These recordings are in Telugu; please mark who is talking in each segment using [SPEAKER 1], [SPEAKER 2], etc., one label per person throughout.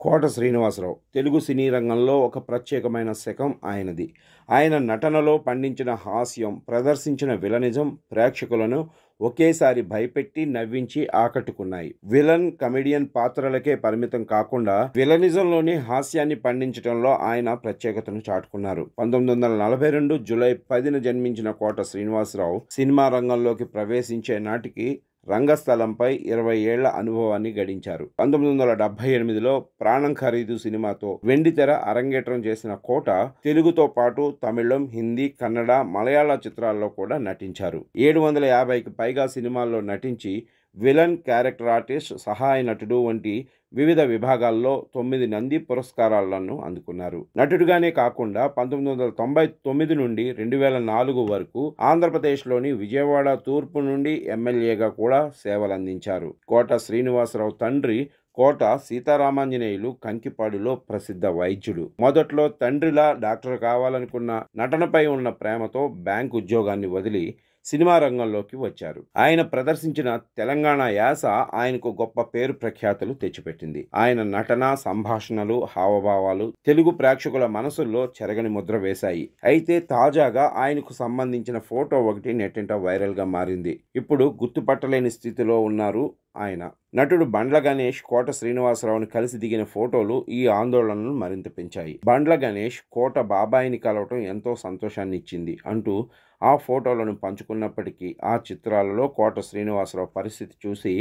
[SPEAKER 1] కోట శ్రీనివాసరావు తెలుగు సినీ రంగంలో ఒక ప్రత్యేకమైన శకం ఆయనది. ఆయన నటనలో పండించిన హాస్యం, ప్రదర్శించిన విలనిజం ప్రేక్షకులను ఒకేసారి భయపెట్టి, నవ్వించి ఆకట్టుకున్నాయి. విలన్, కమెడియన్ పాత్రలకే పరిమితం కాకుండా విలనిజంలోని హాస్యాన్ని పండించడంలో ఆయన ప్రత్యేకతను చాటుకున్నారు. 1942 జూలై 10న జన్మించిన కోట శ్రీనివాసరావు సినిమా రంగంలోకి ప్రవేశించే నాటికి రంగస్థలంపై 20 ఏళ్ల అనుభవాన్ని గడించారు. 1978లో ప్రాణం ఖరీదు సినిమాతో వెండితెర అరంగేట్రం చేసిన కోట తెలుగుతో పాటు తమిళం, హిందీ, కన్నడ, మలయాళ చిత్రాల్లో కూడా నటించారు. 750కి పైగా సినిమాల్లో నటించి విలన్, క్యారెక్టర్ ఆర్టిస్ట్, సహాయ నటుడు వంటి వివిధ విభాగాల్లో 9 నంది పురస్కారాలను అందుకున్నారు. నటుడిగానే కాకుండా 1999 నుండి 2004 వరకు ఆంధ్రప్రదేశ్లోని విజయవాడ తూర్పు నుండి ఎమ్మెల్యేగా కూడా సేవలందించారు. కోట శ్రీనివాసరావు తండ్రి కోట సీతారామాంజనేయులు కంకిపాడులో ప్రసిద్ధ వైద్యుడు. మొదట్లో తండ్రిలా డాక్టర్ కావాలనుకున్న నటనపై ఉన్న ప్రేమతో బ్యాంక్ ఉద్యోగాన్ని వదిలి సినిమా రంగంలోకి వచ్చారు. ఆయన ప్రదర్శించిన తెలంగాణ యాస ఆయనకు గొప్ప పేరు ప్రఖ్యాతులు తెచ్చిపెట్టింది. ఆయన నటన, సంభాషణలు, హావభావాలు తెలుగు ప్రేక్షకుల మనసుల్లో చెరగని ముద్ర వేశాయి. అయితే తాజాగా ఆయనకు సంబంధించిన ఫోటో ఒకటి నెట్టింట వైరల్గా మారింది. ఇప్పుడు గుర్తుపట్టలేని స్థితిలో ఉన్నారు ఆయన. నటుడు బండ్ల గణేష్ కోట శ్రీనివాసరావుని కలిసి దిగిన ఫోటోలు ఈ ఆందోళనను మరింత పెంచాయి. బండ్ల గణేష్ కోట బాబాయిని కలవటం ఎంతో సంతోషాన్ని ఇచ్చింది అంటూ ఆ ఫోటోలను పంచుకున్నప్పటికీ ఆ చిత్రాలలో కోట శ్రీనివాసరావు పరిస్థితి చూసి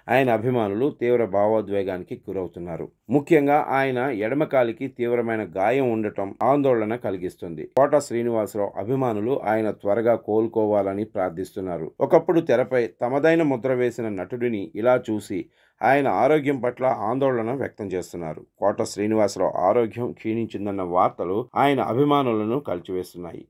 [SPEAKER 1] ఆయన అభిమానులు తీవ్ర భావోద్వేగానికి గురవుతున్నారు. ముఖ్యంగా ఆయన ఎడమకాలికి తీవ్రమైన గాయం ఉండటం ఆందోళన కలిగిస్తుంది. కోట శ్రీనివాసరావు అభిమానులు ఆయన త్వరగా కోలుకోవాలని ప్రార్థిస్తున్నారు. ఒకప్పుడు తెరపై తమదైన ముద్ర వేసిన నటుడిని ఇలా చూసి ఆయన ఆరోగ్యం పట్ల ఆందోళన వ్యక్తం చేస్తున్నారు. కోట శ్రీనివాసరావు ఆరోగ్యం క్షీణించిందన్న వార్తలు ఆయన అభిమానులను కలిచివేస్తున్నాయి.